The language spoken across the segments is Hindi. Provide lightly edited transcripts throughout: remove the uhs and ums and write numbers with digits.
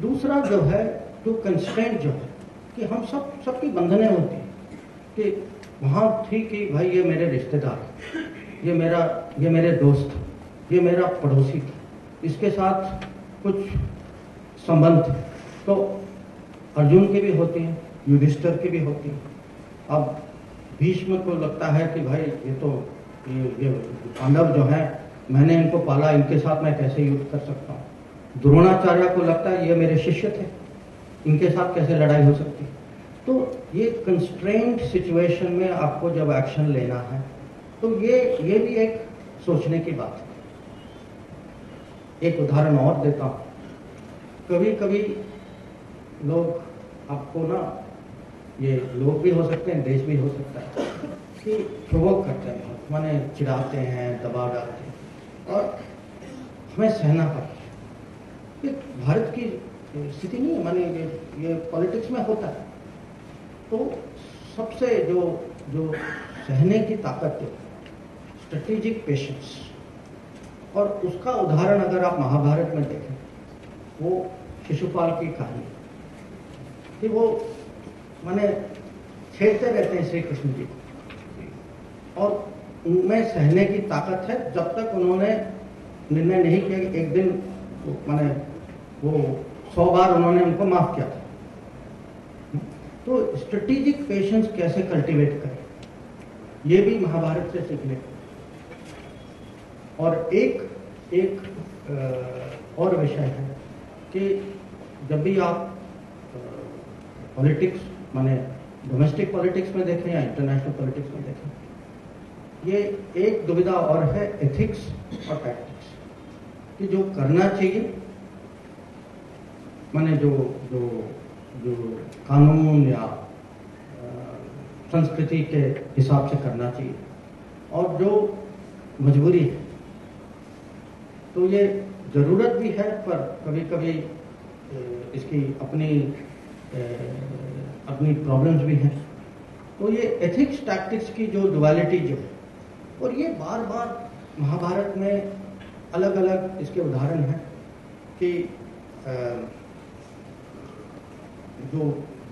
दूसरा जो है, जो कंस्ट्रेंट जो है कि हम सबकी बंधनें होती हैं कि वहाँ थी कि भाई ये मेरे रिश्तेदार, ये मेरे दोस्त, ये मेरा पड़ोसी था, इसके साथ कुछ संबंध थे। तो अर्जुन की भी होती हैं, युधिष्ठिर की भी होती हैं। अब भीष्म को लगता है कि भाई ये पांडव जो है, मैंने इनको पाला, इनके साथ मैं कैसे युद्ध कर सकता हूँ। द्रोणाचार्य को लगता है ये मेरे शिष्य थे, इनके साथ कैसे लड़ाई हो सकती है। तो ये कंस्ट्रेंट सिचुएशन में आपको जब एक्शन लेना है तो ये भी एक सोचने की बात है। एक उदाहरण और देता हूँ। कभी कभी लोग आपको ना, ये लोग भी हो सकते हैं, देश भी हो सकता है, कि प्रोवोक करते हैं, माने चिढ़ाते हैं, दबाव डालते हैं और हमें सहना पड़ता है। ये भारत की स्थिति नहीं है, माने ये पॉलिटिक्स में होता है। तो सबसे जो सहने की ताकत है, स्ट्रेटेजिक पेशेंस, और उसका उदाहरण अगर आप महाभारत में देखें, वो शिशुपाल की कहानी कि वो माने छेड़ते रहते हैं श्री कृष्ण जी को, और उनमें सहने की ताकत है जब तक उन्होंने निर्णय नहीं किया कि एक दिन माने वो 100 बार उन्होंने उनको माफ किया था। तो स्ट्रेटेजिक पेशेंस कैसे कल्टीवेट करें, ये भी महाभारत से सीखने को। और एक और विषय है कि जब भी आप पॉलिटिक्स माने डोमेस्टिक पॉलिटिक्स में देखें या इंटरनेशनल पॉलिटिक्स में देखें, ये एक दुविधा और है, एथिक्स और टैक्टिक्स, कि जो करना चाहिए माने जो कानून या संस्कृति के हिसाब से करना चाहिए, और जो मजबूरी है। तो ये ज़रूरत भी है, पर कभी कभी इसकी अपनी प्रॉब्लम्स भी हैं। तो ये एथिक्स टैक्टिक्स की जो डुअलिटी जो है, और ये बार बार महाभारत में अलग अलग इसके उदाहरण हैं कि जो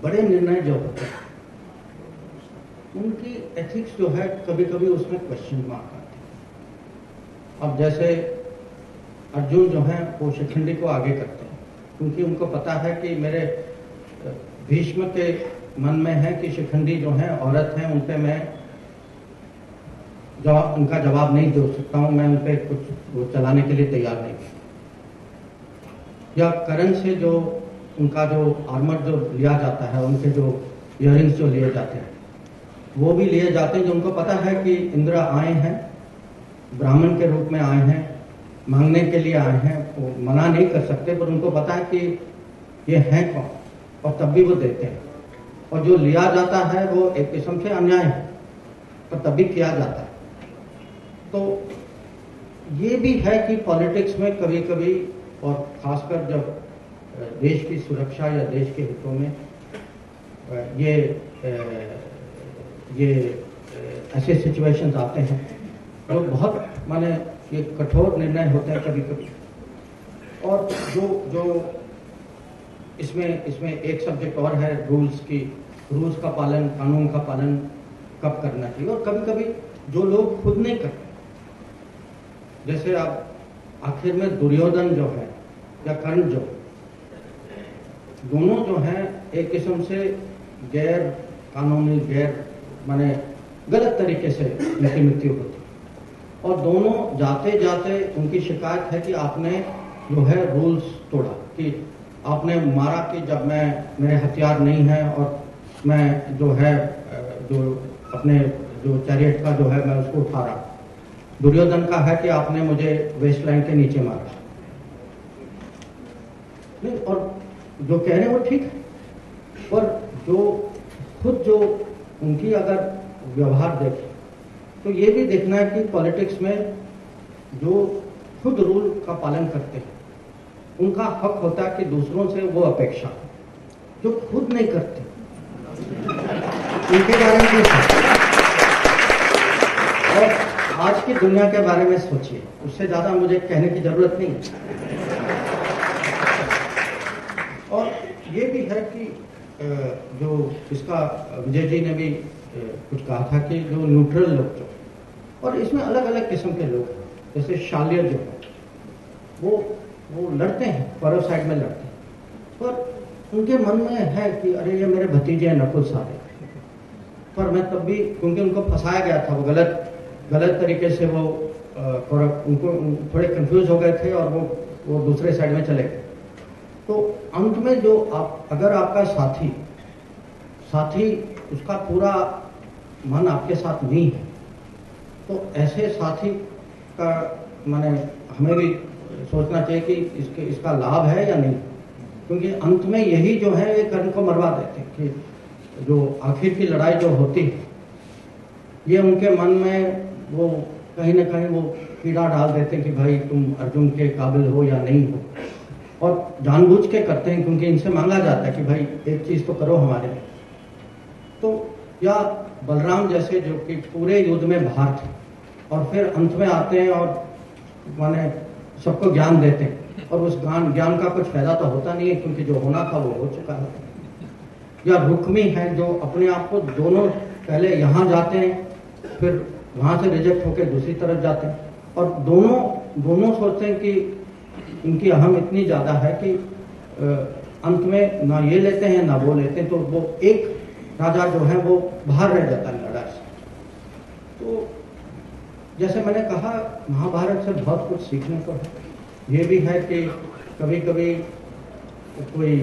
बड़े निर्णय जो होते हैं उनकी एथिक्स जो है कभी कभी उसमें क्वेश्चन मार्क आते हैं। अब जैसे अर्जुन जो है वो शिखंडी को आगे करते हैं, क्योंकि उनको पता है कि मेरे भीष्म के मन में है कि शिखंडी जो है औरत है, उन पे मैं उनका जवाब नहीं दे सकता हूं, मैं उन पे कुछ वो चलाने के लिए तैयार नहीं। या करण से जो उनका जो आर्मर जो लिया जाता है, उनके जो इयररिंग्स जो लिए जाते हैं, वो भी लिए जाते हैं, जो उनको पता है कि इंद्र आए हैं, ब्राह्मण के रूप में आए हैं, मांगने के लिए आए हैं, वो मना नहीं कर सकते, पर उनको पता है कि ये हैं कौन, और तब भी वो देते हैं। और जो लिया जाता है वो एक किस्म से अन्याय है, पर तब भी किया जाता है। तो ये भी है कि पॉलिटिक्स में कभी कभी, और खासकर जब देश की सुरक्षा या देश के हितों में ये ऐसे सिचुएशंस आते हैं जो बहुत माने ये कठोर निर्णय होते हैं कभी कभी। और जो इसमें एक सब्जेक्ट और है रूल्स का पालन, कानून का पालन कब करना चाहिए। और कभी कभी जो लोग खुद नहीं करते, जैसे आप आखिर में दुर्योधन जो है या कर्ण जो, दोनों जो हैं एक किस्म से गैर कानूनी, गैर माने गलत तरीके से उनकी मृत्यु होती, और दोनों जाते जाते उनकी शिकायत है कि आपने जो है रूल्स तोड़ा, कि आपने मारा कि जब मेरे हथियार नहीं है और मैं जो है जो अपने जो चैरियट का जो है मैं उसको उठा रहा। दुर्योधन का है कि आपने मुझे वेस्ट लाइन के नीचे मारा। नहीं, और जो कह रहे हैं वो ठीक है, पर जो खुद जो उनकी अगर व्यवहार देखें तो ये भी देखना है कि पॉलिटिक्स में जो खुद रूल का पालन करते हैं उनका हक होता है कि दूसरों से वो अपेक्षा, जो खुद नहीं करते उनके बारे में भी सोचिए, और आज की दुनिया के बारे में सोचिए। उससे ज्यादा मुझे कहने की जरूरत नहीं। ये भी है कि जो इसका विजय जी ने भी कुछ कहा था कि जो न्यूट्रल लोग जो, और इसमें अलग अलग किस्म के लोग हैं, जैसे शालियर जो है वो लड़ते हैं, कौरव साइड में लड़ते हैं, पर उनके मन में है कि अरे ये मेरे भतीजे हैं नकुल सारे, पर मैं तब भी, क्योंकि उनको फंसाया गया था, वो गलत तरीके से वो उनको थोड़े कंफ्यूज हो गए थे और वो दूसरे साइड में चले गए। तो अंत में जो अगर आपका साथी उसका पूरा मन आपके साथ नहीं है, तो ऐसे साथी का माने हमें भी सोचना चाहिए कि इसका लाभ है या नहीं, क्योंकि अंत में यही जो है ये कर्ण को मरवा देते हैं कि जो आखिर की लड़ाई जो होती है, ये उनके मन में वो कहीं ना कहीं वो कीड़ा डाल देते हैं कि भाई तुम अर्जुन के काबिल हो या नहीं हो, और जानबूझ के करते हैं क्योंकि इनसे मांगा जाता है कि भाई एक चीज तो करो हमारे लिए। तो या बलराम जैसे जो कि पूरे युद्ध में बाहर थे और फिर अंत में आते हैं और माने सबको ज्ञान देते हैं, और उस ज्ञान का कुछ फायदा तो होता नहीं है क्योंकि जो होना था वो हो चुका है। या रुक्मी है जो अपने आप को दोनों पहले यहाँ जाते हैं फिर वहां से रिजेक्ट होकर दूसरी तरफ जाते हैं, और दोनों सोचते हैं कि इनकी अहम इतनी ज्यादा है कि अंत में ना ये लेते हैं ना वो लेते हैं, तो वो एक राजा जो है वो बाहर रह जाता है लड़ाई से। तो जैसे मैंने कहा महाभारत से बहुत कुछ सीखने को है। ये भी है कि कभी कभी कोई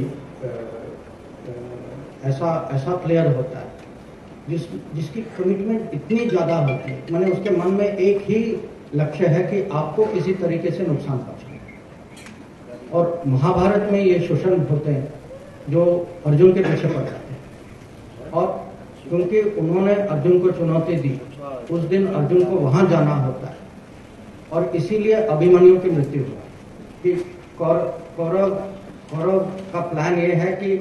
ऐसा प्लेयर होता है जिसकी कमिटमेंट इतनी ज्यादा होती है, माने उसके मन में एक ही लक्ष्य है कि आपको किसी तरीके से नुकसान पहुंचाए। और महाभारत में ये शोषण होते हैं जो अर्जुन के पीछे पड़ जाते हैं, और क्योंकि उन्होंने अर्जुन को चुनौती दी, उस दिन अर्जुन को वहां जाना होता है, और इसीलिए अभिमन्यु की मृत्यु हुआ कि कौरव का प्लान ये है कि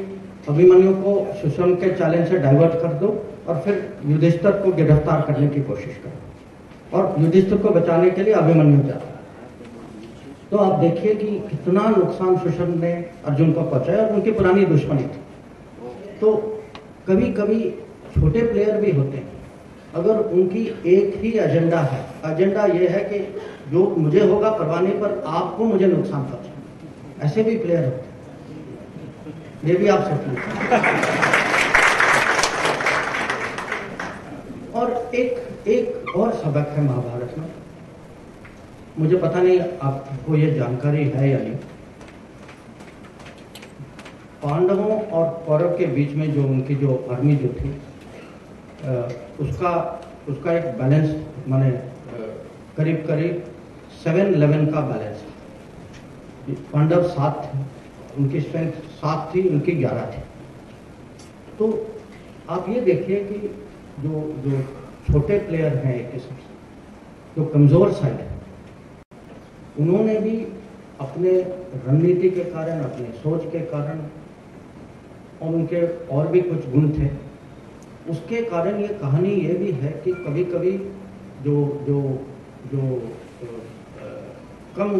अभिमन्यु को सुषम के चैलेंज से डाइवर्ट कर दो और फिर युधिष्ठिर को गिरफ्तार करने की कोशिश करो, और युधिष्ठिर को बचाने के लिए अभिमन्यु जाता है। तो आप देखिए कि कितना नुकसान सुषम ने अर्जुन को पहुंचाया, और उनकी पुरानी दुश्मनी थी। तो कभी कभी छोटे प्लेयर भी होते हैं, अगर उनकी एक ही एजेंडा ये है कि जो मुझे होगा परवाने पर आपको मुझे नुकसान पहुंचाना, ऐसे भी प्लेयर होते हैं। ये भी आप सोचिए। और एक और सबक है महाभारत में, मुझे पता नहीं आपको ये जानकारी है या नहीं। पांडवों और कौरव के बीच में जो उनकी जो आर्मी जो थी, उसका एक बैलेंस माने करीब 7-11 का बैलेंस है। पांडव 7 थे, उनकी स्ट्रेंथ 7 थी, उनकी 11 थी। तो आप ये देखिए कि जो छोटे प्लेयर हैं एक किस्म से, जो कमजोर साइड है, उन्होंने भी अपने रणनीति के कारण, अपने सोच के कारण, और उनके और भी कुछ गुण थे, उसके कारण ये कहानी ये भी है कि कभी कभी जो कम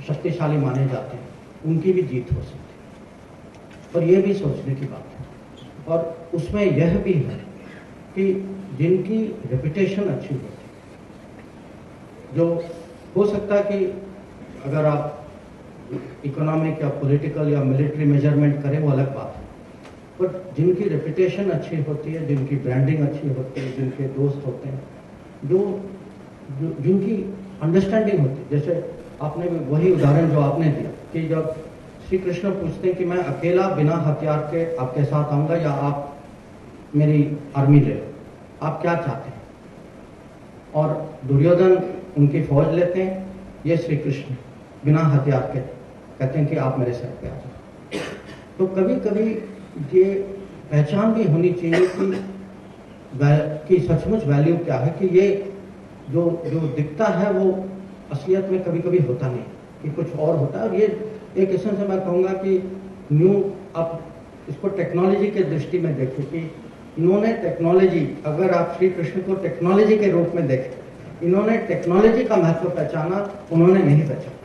शक्तिशाली माने जाते हैं उनकी भी जीत हो सकती है, और ये भी सोचने की बात है। और उसमें यह भी है कि जिनकी रेपुटेशन अच्छी होती है, जो हो सकता है कि अगर आप इकोनॉमिक या पॉलिटिकल या मिलिट्री मेजरमेंट करें वो अलग बात है, पर जिनकी रेपुटेशन अच्छी होती है, जिनकी ब्रांडिंग अच्छी होती है, जिनके दोस्त होते हैं, जिनकी अंडरस्टैंडिंग होती है, जैसे आपने वही उदाहरण जो आपने दिया कि जब श्री कृष्ण पूछते हैं कि मैं अकेला बिना हथियार के आपके साथ आऊंगा या आप मेरी आर्मी ले लो, आप क्या चाहते हैं? और दुर्योधन उनकी फौज लेते हैं, ये श्री कृष्ण बिना हथियार के कहते हैं कि आप मेरे सर पे आ जाओ। तो कभी कभी ये पहचान भी होनी चाहिए कि सचमुच वैल्यू क्या है, कि ये जो दिखता है वो असलियत में कभी कभी होता नहीं, कि कुछ और होता है। और ये एक किस्म से मैं कहूँगा कि आप इसको टेक्नोलॉजी के दृष्टि में देखें कि इन्होंने टेक्नोलॉजी, अगर आप श्री कृष्ण को टेक्नोलॉजी के रूप में देखें, इन्होंने टेक्नोलॉजी का महत्व पहचाना, उन्होंने नहीं पहचाना।